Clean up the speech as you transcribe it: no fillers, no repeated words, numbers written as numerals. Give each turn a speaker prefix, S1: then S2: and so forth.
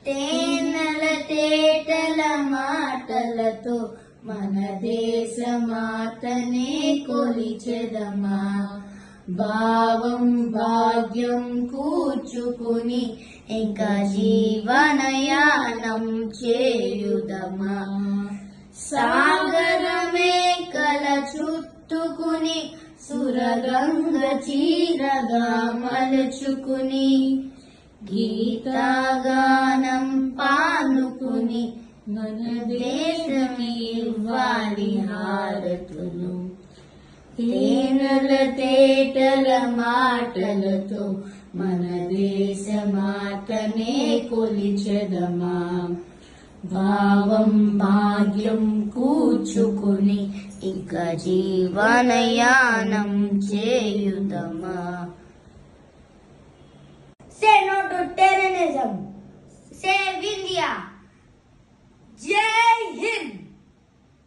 S1: తేనెల తేటల మాటలతో మన దేశ మాతనే కొలిచెదమా. భావం భాగ్యం కూర్చుకుని ఇంకా జీవనయానం చేయుదమా. సాగరమే కల చుట్టుకుని సురగంగ చీరగా మలుచుకుని గీతగానం పానుకుని మన దేశమే ఇవ్వాలి హారతులు. తేనెల తేటల మాటలతో మన దేశ మాతనే కొలిచెదమా. భావం భాగ్యం కూర్చుకుని ఇక జీవనయానం చేయుదమా. Say no to terrorism. Save India.